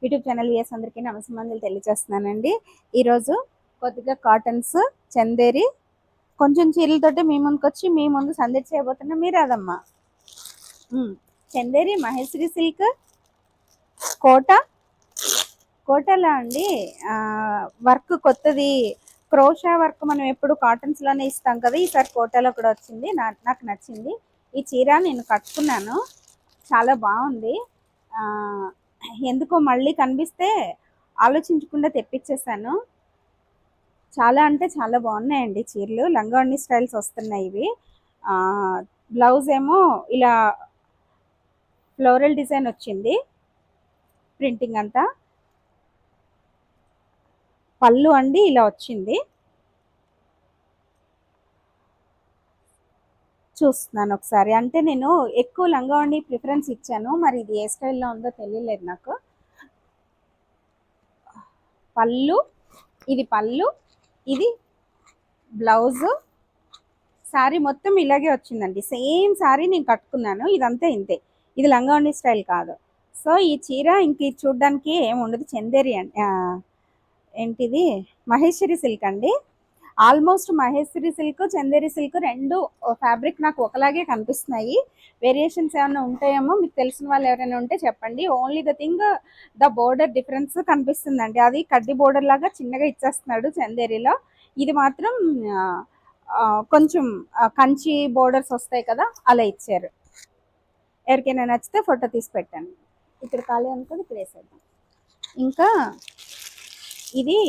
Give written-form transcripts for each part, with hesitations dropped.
YouTube channel viewers అందరికీ నమస్కారాలు తెలియజేస్తున్నానండి. ఈరోజు కొద్దిగా కాటన్స్, చందేరి, కొంచెం చీరలతోటి మీ ముందుకొచ్చి మీ ముందు సందడి చేయబోతున్నా. మీరు అదమ్మా చందేరి, మహేశ్వరి సిల్క్, కోటలా అండి. వర్క్ కొత్తది, క్రోషా వర్క్ మనం ఎప్పుడు కాటన్స్ లోనే ఇస్తాం కదా, ఈసారి కోటాలో కూడా వచ్చింది. నాకు నచ్చింది ఈ చీర. నేను కట్టుకున్నాను, చాలా బాగుంది. ఎందుకో మళ్ళీ కనిపిస్తే ఆలోచించకుండా తెప్పించేసాను. చాలా అంటే చాలా బాగున్నాయండి చీరలు. లంగావణి స్టైల్స్ వస్తున్నాయి ఇవి. బ్లౌజ్ ఏమో ఇలా ఫ్లోరల్ డిజైన్ వచ్చింది, ప్రింటింగ్ అంతా. పళ్ళు అండి ఇలా వచ్చింది. చూస్తున్నాను ఒకసారి. అంటే నేను ఎక్కువ లంగావణి ప్రిఫరెన్స్ ఇచ్చాను, మరి ఇది ఏ స్టైల్లో ఉందో తెలియలేదు నాకు. పళ్ళు, ఇది పళ్ళు, ఇది బ్లౌజు. శారీ మొత్తం ఇలాగే వచ్చిందండి. సేమ్ శారీ నేను కట్టుకున్నాను, ఇదంతా ఇంతే. ఇది లంగావణి స్టైల్ కాదు. సో ఈ చీర ఇంక చూడడానికి ఏముండదు. చందేరి ఏంటిది, మహేశ్వరి సిల్క్ అండి. Almost Maheshwari silk, Chanderi silk రెండు ఫ్యాబ్రిక్ నాకు ఒకలాగే కనిపిస్తున్నాయి. వేరియేషన్స్ ఏమైనా ఉంటాయేమో, మీకు తెలిసిన వాళ్ళు ఎవరైనా ఉంటే చెప్పండి. Only the thing, the border difference కనిపిస్తుందండి. అది కడ్డీ బోర్డర్ లాగా చిన్నగా ఇచ్చేస్తున్నాడు చందేరిలో. ఇది మాత్రం కొంచెం కంచి బోర్డర్స్ వస్తాయి కదా, అలా ఇచ్చారు. ఎవరికైనా నచ్చితే ఫోటో తీసి పెట్టండి. ఇక్కడ ఖాళీ అనుకోని ఇక్కడ వేసేద్దాం. ఇంకా ఇది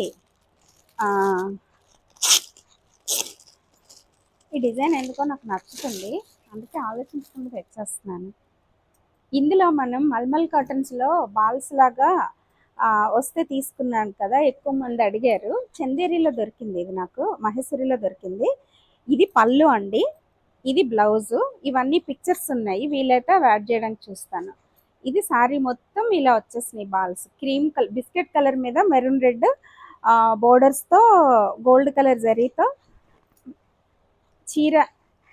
ఈ డిజైన్ ఎందుకో నాకు నచ్చుతుంది, అందుకే ఆలోచించుకుంటూ తెచ్చేస్తున్నాను. ఇందులో మనం మల్మల్ కాటన్స్లో బాల్స్ లాగా వస్తే తీసుకున్నాను కదా, ఎక్కువ మంది అడిగారు. చందేరిలో దొరికింది ఇది, నాకు మహేశ్వరిలో దొరికింది. ఇది పళ్ళు అండి, ఇది బ్లౌజు. ఇవన్నీ పిక్చర్స్ ఉన్నాయి, వీలైతే యాడ్ చేయడానికి చూస్తాను. ఇది శారీ మొత్తం ఇలా వచ్చేసినాయి balls. Cream colour, biscuit colour మీద మెరూన్ రెడ్ బోర్డర్స్తో, గోల్డ్ కలర్ జరీతో చీర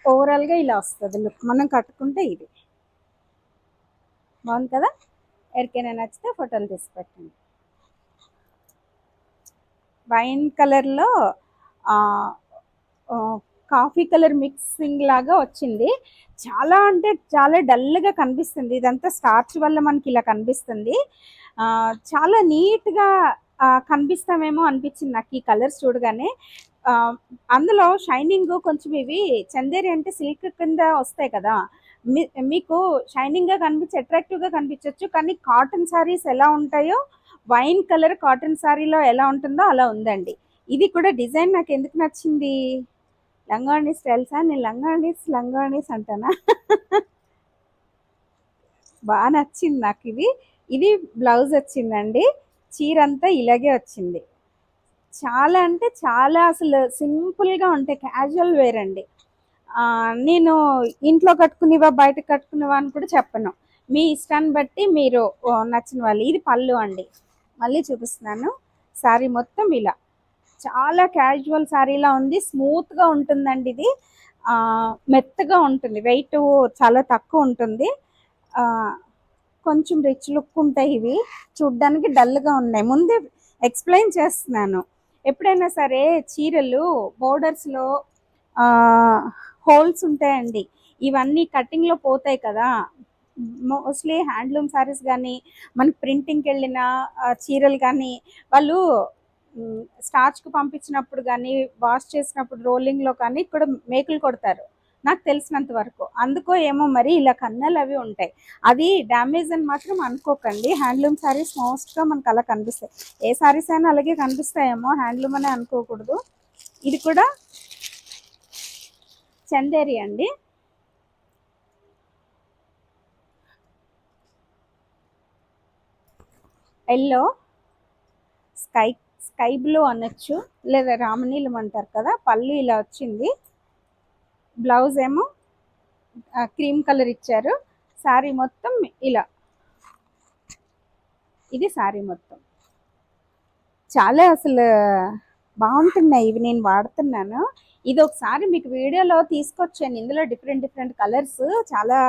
ఓవరాల్గా ఇలా వస్తుంది లుక్. మనం కట్టుకుంటే ఇది బాగుంది కదా. ఎవరికైనా నచ్చితే ఫోటోలు తీసి పెట్టండి. వైన్ కలర్లో కాఫీ కలర్ మిక్సింగ్ లాగా వచ్చింది. చాలా అంటే చాలా డల్గా కనిపిస్తుంది. ఇదంతా స్టార్చ్ వల్ల మనకి ఇలా కనిపిస్తుంది. చాలా నీట్గా కనిపిస్తామేమో అనిపించింది నాకు ఈ కలర్స్ చూడగానే. అందులో షైనింగ్ కొంచెం, ఇవి చందేరి అంటే సిల్క్ కింద వస్తాయి కదా, మీకు షైనింగ్గా కనిపించి అట్రాక్టివ్గా కనిపించవచ్చు. కానీ కాటన్ శారీస్ ఎలా ఉంటాయో, వైన్ కలర్ కాటన్ శారీలో ఎలా ఉంటుందో అలా ఉందండి. ఇది కూడా డిజైన్ నాకు ఎందుకు నచ్చింది, లంగావణి స్టైల్సా, నేను లంగావణీస్ అంటానా బాగా నచ్చింది నాకు ఇది. ఇది బ్లౌజ్ వచ్చిందండి. చీర అంతా ఇలాగే వచ్చింది. చాలా అంటే చాలా అసలు సింపుల్గా ఉంటాయి, క్యాజువల్ వేర్ అండి. నేను ఇంట్లో కట్టుకునేవా బయట కట్టుకునేవా అని కూడా చెప్పను, మీ ఇష్టాన్ని బట్టి మీరు నచ్చిన వాళ్ళు. ఇది పళ్ళు అండి, మళ్ళీ చూపిస్తున్నాను. శారీ మొత్తం ఇలా చాలా క్యాజువల్ శారీలా ఉంది, స్మూత్గా ఉంటుందండి. ఇది మెత్తగా ఉంటుంది, వెయిట్ చాలా తక్కువ ఉంటుంది. కొంచెం రిచ్ లుక్ ఉంటాయి ఇవి. చూడ్డానికి డల్గా ఉన్నాయి. ముందే ఎక్స్ప్లెయిన్ చేస్తున్నాను, ఎప్పుడైనా సరే చీరలు బోర్డర్స్లో హోల్స్ ఉంటాయండి, ఇవన్నీ కటింగ్లో పోతాయి కదా. మోస్ట్లీ హ్యాండ్లూమ్ శారీస్ కానీ, మనకి ప్రింటింగ్కి వెళ్ళిన చీరలు కానీ, వాళ్ళు స్టార్చ్కి పంపించినప్పుడు కానీ, వాష్ చేసినప్పుడు రోలింగ్లో కానీ ఇక్కడ మేకులు కొడతారు నాకు తెలిసినంత వరకు. అందుకో ఏమో మరి ఇలా కన్నలు అవి ఉంటాయి. అది డ్యామేజ్ అని మాత్రం అనుకోకండి. హ్యాండ్లూమ్ శారీస్ మోస్ట్గా మనకు అలా కనిపిస్తాయి. ఏ శారీస్ అయినా అలాగే కనిపిస్తాయేమో, హ్యాండ్లూమ్ అనే అనుకోకూడదు. ఇది కూడా చందేరి అండి. ఎల్లో, స్కై బ్లూ అనొచ్చు, లేదా రామనీలం అంటారు కదా. పళ్ళు ఇలా వచ్చింది, బ్లౌజ్ ఏమో క్రీమ్ కలర్ ఇచ్చారు. శారీ మొత్తం ఇలా, ఇది శారీ మొత్తం. చాలా అసలు బాగుంటున్నాయి ఇవి, నేను వాడుతున్నాను. ఇది ఒకసారి మీకు వీడియోలో తీసుకొచ్చాను. ఇందులో డిఫరెంట్ కలర్స్ చాలా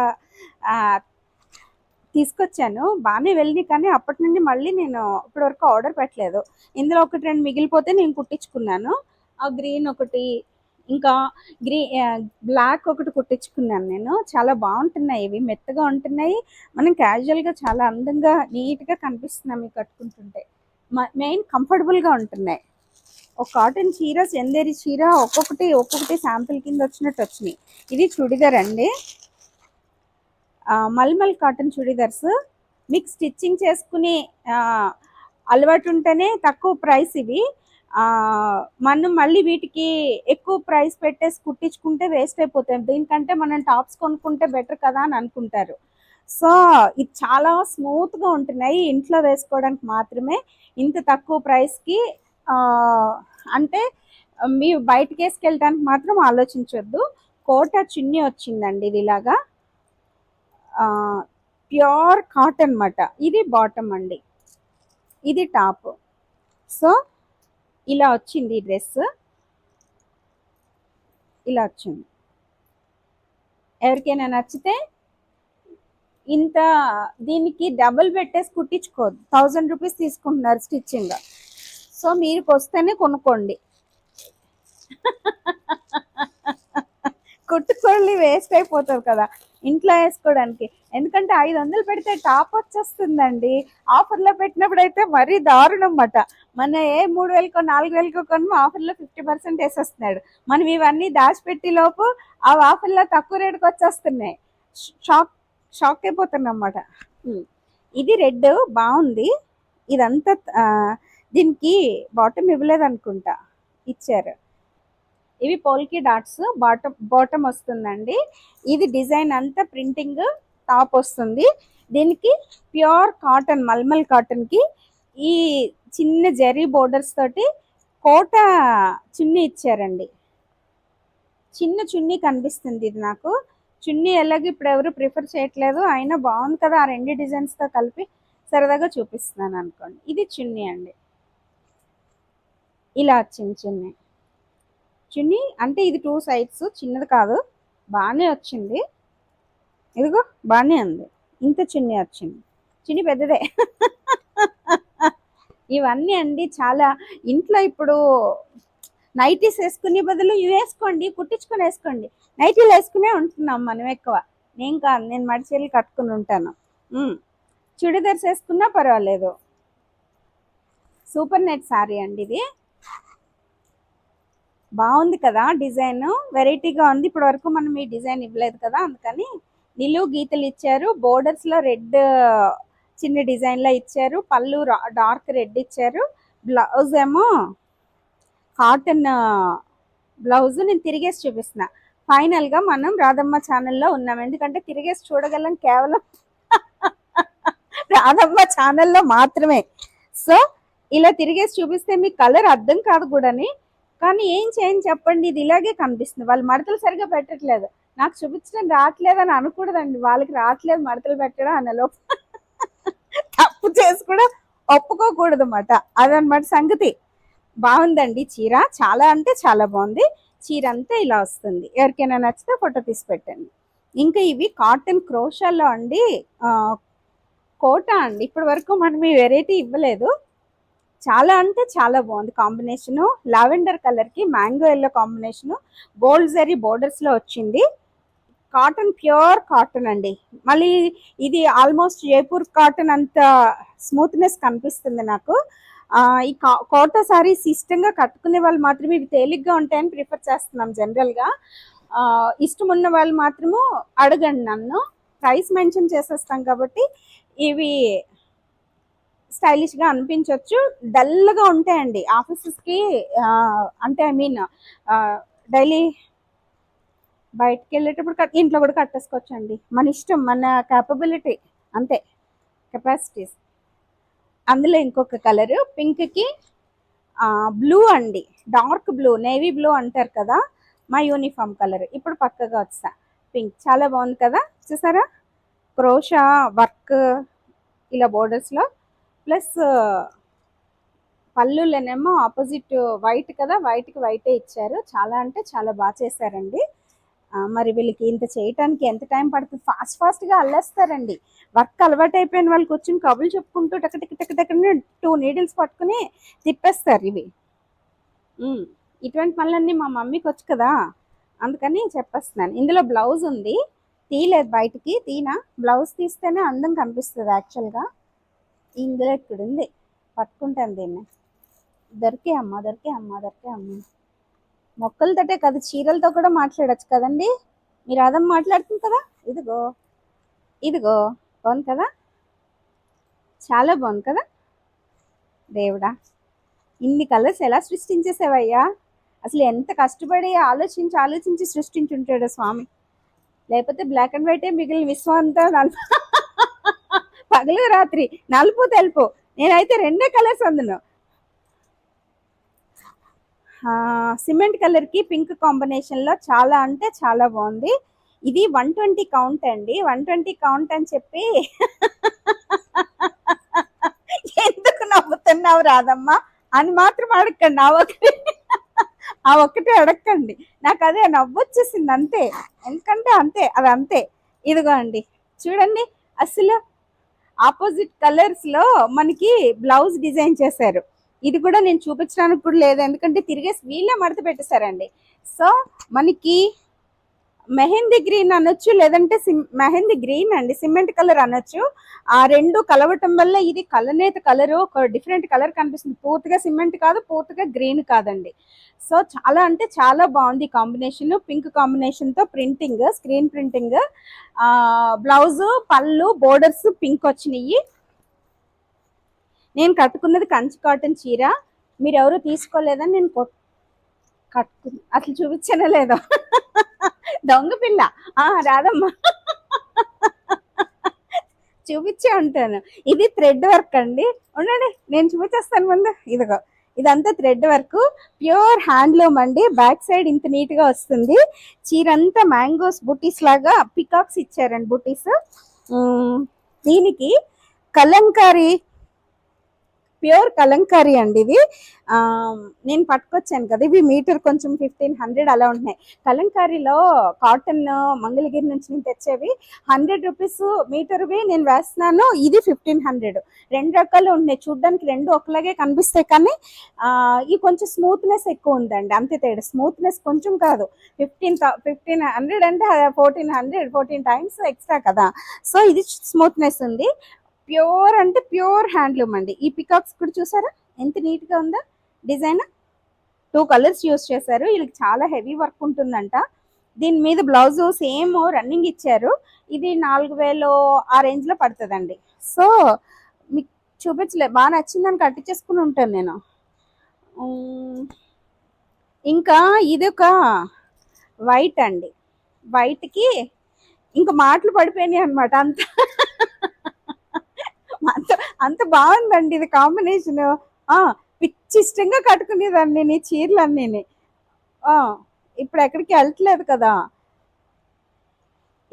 తీసుకొచ్చాను, బాగానే వెళ్ళినాయి. కానీ అప్పటి నుండి మళ్ళీ నేను ఇప్పటి వరకు ఆర్డర్ పెట్టలేదు. ఇందులో ఒకటి రెండు మిగిలిపోతే నేను కుట్టించుకున్నాను. ఆ గ్రీన్ ఒకటి, ఇంకా బ్లాక్ ఒకటి కుట్టించుకున్నాను నేను. చాలా బాగుంటున్నాయి, ఇవి మెత్తగా ఉంటున్నాయి. మనం క్యాజువల్గా చాలా అందంగా నీట్గా కనిపిస్తున్నాం ఇవి కట్టుకుంటుంటే. మెయిన్ కంఫర్టబుల్గా ఉంటున్నాయి. ఒక కాటన్ చీర, చందేరి చీర ఒక్కొక్కటి శాంపిల్ కింద వచ్చినట్టు వచ్చినాయి. ఇది చుడిదార్ అండి, మల్మల్ కాటన్ చుడిదార్స్. మీకు స్టిచ్చింగ్ చేసుకుని అలవాటు ఉంటేనే తక్కువ ప్రైస్ ఇవి. మనం మళ్ళీ వీటికి ఎక్కువ ప్రైస్ పెట్టేసి కుట్టించుకుంటే వేస్ట్ అయిపోతాయి. దీనికంటే మనం టాప్స్ కొనుక్కుంటే బెటర్ కదా అని అనుకుంటారు. సో ఇది చాలా స్మూత్గా ఉంటున్నాయి, ఇంట్లో వేసుకోవడానికి మాత్రమే ఇంత తక్కువ ప్రైస్కి. అంటే మీరు బయటకి వేసుకెళ్ళడానికి మాత్రం ఆలోచించొద్దు. కోటా చున్నీ వచ్చిందండి, ఇది ఇలాగా ప్యూర్ కాటన్ అన్నమాట. ఇది బాటమ్ అండి, ఇది టాప్. సో ఇలా వచ్చింది డ్రెస్, ఇలా వచ్చింది. ఎవరికైనా నచ్చితే ఇంత దీనికి డబుల్ పెట్టేసి కుట్టించుకోవద్దు, 1000 రూపీస్ తీసుకుంటున్నారు స్టిచ్చింగ్. సో మీకు వస్తేనే కొనుక్కోండి. కుట్టుకోండి, వేస్ట్ అయిపోతుంది కదా ఇంట్లో వేసుకోవడానికి. ఎందుకంటే 500 పెడితే టాప్ వచ్చేస్తుందండి. ఆఫర్లో పెట్టినప్పుడు అయితే మరీ దారుణం అన్నమాట. మన 3000కో 4000కో కొన్ని ఆఫర్లో 50% వేసేస్తున్నాడు. మనం ఇవన్నీ దాచిపెట్టి లోపు ఆ ఆఫర్లో తక్కువ రేటుకి వచ్చేస్తున్నాయి. షాక్ అయిపోతున్నాం అన్నమాట. ఇది రెడ్ బాగుంది. ఇదంతా దీనికి బాటమ్ ఇవ్వలేదు అనుకుంటా, ఇచ్చారు. ఇవి పోల్కి డాట్స్, బాటమ్ వస్తుందండి. ఇది డిజైన్ అంతా ప్రింటింగ్ టాప్ వస్తుంది. దీనికి ప్యూర్ కాటన్, మల్మల్ కాటన్కి ఈ చిన్న జెరీ బోర్డర్స్ తోటి కోట చున్నీ ఇచ్చారండి. చిన్న చున్నీ కనిపిస్తుంది ఇది నాకు. చున్నీ ఎలాగో ఇప్పుడు ఎవరు ప్రిఫర్ చేయట్లేదు, అయినా బాగుంది కదా ఆ రెండు డిజైన్స్తో కలిపి సరదాగా చూపిస్తున్నాను అనుకోండి. ఇది చున్నీ అండి, ఇలా వచ్చింది చున్నీ. అంటే ఇది 2 సైడ్స్, చిన్నది కాదు, బాగానే వచ్చింది. ఇదిగో బాగానే ఉంది, ఇంత చున్నీ వచ్చింది. చున్నీ పెద్దదే. ఇవన్నీ అండి చాలా ఇంట్లో ఇప్పుడు నైటీస్ వేసుకునే బదులు ఇవి వేసుకోండి, కుట్టించుకొని వేసుకోండి. నైటీలు వేసుకునే ఉంటున్నాం మనం ఎక్కువ. నేను కాదు, నేను మడిచీరలు కట్టుకుని ఉంటాను. చుడిదార్స్ వేసుకున్నా పర్వాలేదు. సూపర్ నెట్ శారీ అండి ఇది, బాగుంది కదా డిజైన్, వెరైటీగా ఉంది. ఇప్పటి వరకు మనం ఈ డిజైన్ ఇవ్వలేదు కదా, అందుకని నిలువు గీతలు ఇచ్చారు. బోర్డర్స్ లో రెడ్ చిన్న డిజైన్ లా ఇచ్చారు. పళ్ళు డార్క్ రెడ్ ఇచ్చారు. బ్లౌజ్ ఏమో కాటన్ బ్లౌజ్. నేను తిరిగేసి చూపిస్తున్నా. ఫైనల్ గా మనం రాధమ్మ ఛానల్లో ఉన్నాం, ఎందుకంటే తిరిగేసి చూడగలం కేవలం రాధమ్మ ఛానల్లో మాత్రమే. సో ఇలా తిరిగేసి చూపిస్తే మీకు కలర్ అర్థం కాదు కూడాని. కానీ ఏం చేయని చెప్పండి, ఇది ఇలాగే కనిపిస్తుంది. వాళ్ళు మడతలు సరిగా పెట్టట్లేదు, నాకు చూపించడం రావట్లేదు అని అనకూడదండి. వాళ్ళకి రావట్లేదు మడతలు పెట్టడం అనలో తప్పు చేసి కూడా ఒప్పుకోకూడదు అన్నమాట. అదనమాట సంగతి. బాగుందండి చీర, చాలా అంటే చాలా బాగుంది. చీర అంతా ఇలా వస్తుంది. ఎవరికైనా నచ్చితే ఫోటో తీసి పెట్టండి. ఇంకా ఇవి కాటన్ క్రోషాల్లో అండి, కోటా అండి. ఇప్పటి వరకు మనం ఈ వెరైటీ ఇవ్వలేదు. చాలా అంటే చాలా బాగుంది కాంబినేషను. లావెండర్ కలర్కి mango yellow combination, gold zari బోర్డర్స్లో వచ్చింది. కాటన్, ప్యూర్ కాటన్ అండి. మళ్ళీ ఇది ఆల్మోస్ట్ జైపూర్ కాటన్ అంత స్మూత్నెస్ కనిపిస్తుంది నాకు. ఈ కోటా సారీస్ ఇష్టంగా కట్టుకునే వాళ్ళు మాత్రమే ఇవి తేలిగ్గా ఉంటాయని ప్రిఫర్ చేస్తున్నాం జనరల్గా. ఇష్టం ఉన్న వాళ్ళు మాత్రము అడగండి నన్ను, ప్రైస్ మెన్షన్ చేసేస్తాం కాబట్టి. ఇవి స్టైలిష్గా అనిపించవచ్చు, డల్గా ఉంటాయండి ఆఫీసెస్కి. అంటే ఐ మీన్ డైలీ బయటకు వెళ్ళేటప్పుడు ఇంట్లో కూడా కట్టేసుకోవచ్చు అండి, మన ఇష్టం, మన క్యాపబిలిటీ అంతే, కెపాసిటీస్. అందులో ఇంకొక కలరు పింక్కి బ్లూ అండి, డార్క్ బ్లూ, నేవీ బ్లూ అంటారు కదా, మా యూనిఫామ్ కలర్. ఇప్పుడు పక్కగా వచ్చా పింక్, చాలా బాగుంది కదా. చూసారా క్రోషా వర్క్ ఇలా బోర్డర్స్లో, ప్లస్ పళ్ళులోనేమో ఆపోజిట్ వైట్ కదా, వైట్కి వైటే ఇచ్చారు. చాలా అంటే చాలా బాగా చేశారండి. మరి వీళ్ళకి ఇంత చేయటానికి ఎంత టైం పడుతుంది? ఫాస్ట్గా అల్లేస్తారండి. వర్క్ అలవాటు అయిపోయిన వాళ్ళు కూర్చొని కబుర్లు చెప్పుకుంటూ టక టక టక టక 2 నీడిల్స్ పట్టుకుని తిప్పేస్తారు ఇవి. ఇటువంటి పనులన్నీ మా మమ్మీకి వచ్చు కదా, అందుకని చెప్పేస్తున్నాను. ఇందులో బ్లౌజ్ ఉంది, తీయలేదు బయటికి. తీనా బ్లౌజ్ తీస్తేనే అందం కనిపిస్తుంది యాక్చువల్గా. ఇందులో ఇక్కడ ఉంది, పట్టుకుంటాను దీన్ని. దొరికే అమ్మ. మొక్కలతోటే కదా, చీరలతో కూడా మాట్లాడచ్చు కదండి. మీరు అదం మాట్లాడుతుంది కదా. ఇదిగో బాగుంది కదా, చాలా బాగుంది కదా. దేవుడా, ఇన్ని కలర్స్ ఎలా సృష్టించేసావయ్యా? అసలు ఎంత కష్టపడి ఆలోచించి సృష్టించుంటాడు స్వామి. లేకపోతే బ్లాక్ అండ్ వైటే మిగిలిన విశ్వం అంతా పగలు రాత్రి నలుపు తెలుపు. నేనైతే 2 కలర్స్ అందులో. సిమెంట్ కలర్కి పింక్ కాంబినేషన్లో చాలా అంటే చాలా బాగుంది. ఇది 120 కౌంట్ అండి. 120 కౌంట్ అని చెప్పి ఎందుకు నవ్వుతున్నావు రాదమ్మా అని మాత్రం అడగండి. ఆ ఒక్కటే అడగండి. నాకు అదే నవ్వు వచ్చేసింది అంతే. ఎందుకంటే అంతే, అది అంతే. ఇదిగో అండి చూడండి, అసలు ఆపోజిట్ కలర్స్లో మనకి బ్లౌజ్ డిజైన్ చేశారు. ఇది కూడా నేను చూపించడానికి కూడా లేదు, ఎందుకంటే తిరిగేసి వీళ్ళే మడత పెట్టేశారండి. సో మనకి మెహందీ గ్రీన్ అనొచ్చు, లేదంటే మెహందీ గ్రీన్ అండి, సిమెంట్ కలర్ అనొచ్చు. ఆ 2 కలవటం వల్ల ఇది కలనేత కలరు, ఒక డిఫరెంట్ కలర్ కనిపిస్తుంది. పూర్తిగా సిమెంట్ కాదు, పూర్తిగా గ్రీన్ కాదండి. సో చాలా అంటే చాలా బాగుంది కాంబినేషన్. పింక్ కాంబినేషన్తో ప్రింటింగ్, స్క్రీన్ ప్రింటింగ్. బ్లౌజు, పళ్ళు, బోర్డర్స్ పింక్ వచ్చినాయి. నేను కట్టుకున్నది కంచి కాటన్ చీర. మీరు ఎవరు తీసుకోలేదని నేను కట్టుకున్నా. అసలు చూపించనే లేదా? దొంగ పిల్ల రాదమ్మా, చూపించే ఉంటాను. ఇది థ్రెడ్ వర్క్ అండి. ఉండండి నేను చూపించేస్తాను ముందు. ఇదిగో ఇదంతా థ్రెడ్ వర్క్, ప్యూర్ హ్యాండ్లూమ్ అండి. బ్యాక్ సైడ్ ఇంత నీట్గా వస్తుంది. చీర అంతా మ్యాంగోస్ బుటీస్ లాగా పికాక్స్ ఇచ్చారండి, బుటీస్. దీనికి కలంకారీ, ప్యూర్ కలంకారీ అండి ఇది. నేను పట్టుకొచ్చాను కదా, ఇవి మీటర్ కొంచెం 1500 అలా ఉంటున్నాయి. కలంకారీలో కాటన్ మంగళగిరి నుంచి నేను తెచ్చేవి 100 రూపీస్ మీటర్వి నేను వేస్తున్నాను. ఇది 1500. 2 రకాలు ఉన్నాయి, చూడ్డానికి 2 ఒకలాగే కనిపిస్తాయి, కానీ ఈ కొంచెం స్మూత్నెస్ ఎక్కువ ఉందండి, అంతే తేడా. స్మూత్నెస్ కొంచెం కాదు, 1500 అంటే 14 టైమ్స్ ఎక్స్ట్రా కదా. సో ఇది స్మూత్నెస్ ఉంది. ప్యూర్ అంటే ప్యూర్ హ్యాండ్లూమ్ అండి. ఈ పికాక్స్ కూడా చూసారా ఎంత నీట్గా ఉందో డిజైన్. 2 కలర్స్ యూస్ చేశారు. వీళ్ళకి చాలా హెవీ వర్క్ ఉంటుందంట. దీని మీద బ్లౌజ్ సేమ్ రన్నింగ్ ఇచ్చారు. ఇది 4000 ఆ రేంజ్లో పడుతుందండి. సో మీకు చూపించలే, బాగా నచ్చిందని కట్టించేసుకుని ఉంటాను నేను. ఇంకా ఇది ఒక వైట్ అండి. వైట్కి ఇంకా మాటలు పడిపోయినాయి అనమాట. అంత బాగుందండి ఇది కాంబినేషన్. పిచ్చి ఇష్టంగా కట్టుకునేదాన్ని నేను ఈ చీరలన్నీ. ఇప్పుడు ఎక్కడికి వెళ్ళట్లేదు కదా.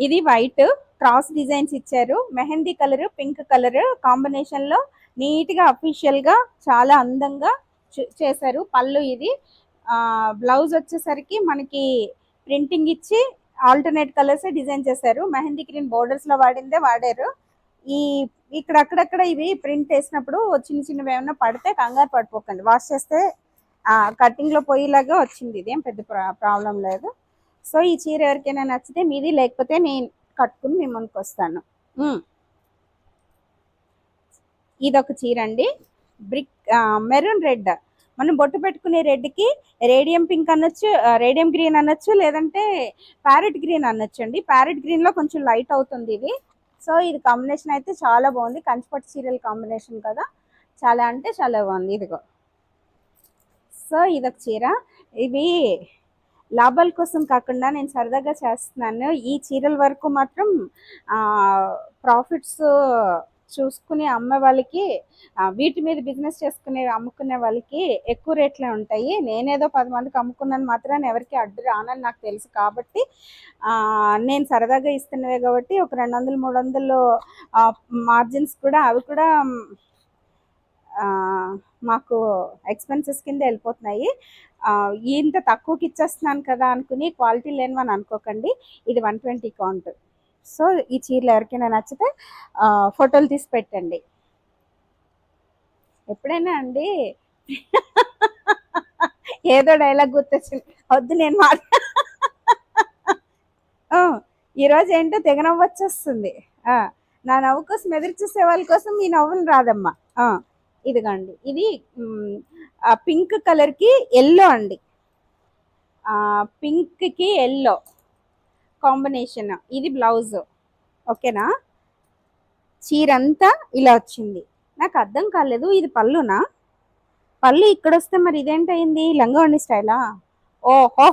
ఇది వైట్ క్రాస్ డిజైన్స్ ఇచ్చారు. మెహందీ కలర్, పింక్ కలర్ కాంబినేషన్లో నీట్గా అఫీషియల్గా చాలా అందంగా చేశారు. పళ్ళు ఇది. బ్లౌజ్ వచ్చేసరికి మనకి ప్రింటింగ్ ఇచ్చి ఆల్టర్నేట్ కలర్స్ డిజైన్ చేశారు. మెహందీ గ్రీన్ బోర్డర్స్లో వాడారు. ఈ ఇక్కడ అక్కడక్కడ ఇవి ప్రింట్ వేసినప్పుడు చిన్న చిన్నవి ఏమైనా పడితే కంగారు పడిపోకండి, వాష్ చేస్తే కటింగ్లో పోయేలాగా వచ్చింది. ఇదేం పెద్ద ప్రాబ్లం లేదు. సో ఈ చీర ఎవరికైనా నచ్చితే మీది, లేకపోతే నేను కట్టుకుని మీ ముందుకు వస్తాను. ఇదొక చీర అండి, బ్రిక్ మెరూన్ రెడ్. మనం బొట్టు పెట్టుకునే రెడ్కి రేడియం పింక్ అనొచ్చు, రేడియం గ్రీన్ అనొచ్చు, లేదంటే ప్యారెట్ గ్రీన్ అనొచ్చు అండి. ప్యారెట్ గ్రీన్లో కొంచెం లైట్ అవుతుంది ఇది. సో ఇది కాంబినేషన్ అయితే చాలా బాగుంది. కంచిపట్టు చీరల కాంబినేషన్ కదా, చాలా అంటే చాలా బాగుంది. ఇదిగో. సో ఇదొక చీర. ఇవి లాభాల కోసం కాకుండా నేను సరదాగా చేస్తున్నాను. ఈ చీరల వరకు మాత్రం ప్రాఫిట్స్ చూసుకుని అమ్మే వాళ్ళకి, వీటి మీద బిజినెస్ అమ్ముకునే వాళ్ళకి ఎక్కువ రేట్లే ఉంటాయి. నేనేదో 10 మందికి అమ్ముకున్నాను మాత్రాన్ని ఎవరికి అడ్డు రానని నాకు తెలుసు కాబట్టి నేను సరదాగా ఇస్తున్నవే కాబట్టి ఒక 200-300 మార్జిన్స్ కూడా, అవి కూడా మాకు ఎక్స్పెన్సెస్ కింద వెళ్ళిపోతున్నాయి. ఇంత తక్కువకి ఇచ్చేస్తున్నాను కదా అనుకుని క్వాలిటీ లేనివని అనుకోకండి. ఇది 120 కౌంట్. సో ఈ చీరలు ఎవరికైనా నచ్చితే ఫోటోలు తీసి పెట్టండి. ఎప్పుడైనా అండి ఏదో డైలాగ్ గుర్తొచ్చింది, వద్దు నేను ఈరోజు ఏంటో తెగ నవ్వు వచ్చేస్తుంది. నా నవ్వు కోసం ఎదురు చూసే వాళ్ళ కోసం ఈ నవ్వులు రాదమ్మా. ఇదిగోండి, ఇది పింక్ కలర్కి ఎల్లో అండి, పింక్కి ఎల్లో కాంబినేషన్. ఇది బ్లౌజ్. ఓకేనా, చీర అంతా ఇలా వచ్చింది. నాకు అర్థం కాలేదు, ఇది పళ్ళునా? పళ్ళు ఇక్కడ వస్తే మరి ఇదేంటయింది, లంగావణి స్టైలా? ఓహో,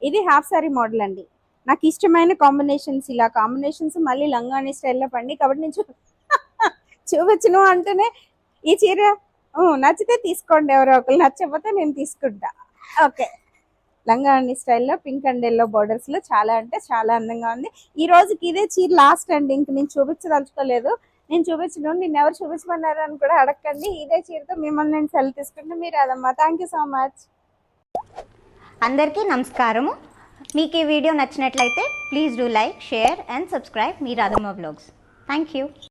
ఇది హాఫ్ సారీ మోడల్ అండి. నాకు ఇష్టమైన కాంబినేషన్స్, ఇలా కాంబినేషన్స్ మళ్ళీ లంగావణి స్టైల్లో పండి, కాబట్టి నేను చూపించను అంటేనే ఈ చీర నచ్చితే తీసుకోండి, ఎవరో ఒకరు, నచ్చకపోతే నేను తీసుకుంటా. ఓకే, లంగావణి స్టైల్లో పింక్ అండ్ ఎల్లో బోర్డర్స్లో చాలా అంటే చాలా అందంగా ఉంది. ఈ రోజుకి ఇదే చీర లాస్ట్ అండి, ఇంక నేను చూపించదలుచుకోలేదు. నేను చూపించను, నిన్ను ఎవరు చూపించమన్నారు అని కూడా అడగండి. ఇదే చీరతో మిమ్మల్ని నేను సెలవు తీసుకుంటే మీరు అదమ్మా. Thank you so much. అందరికీ నమస్కారము. మీకు ఈ వీడియో నచ్చినట్లయితే please do like, share and subscribe మీ రాధమ్మ వ్లాగ్స్. Thank you.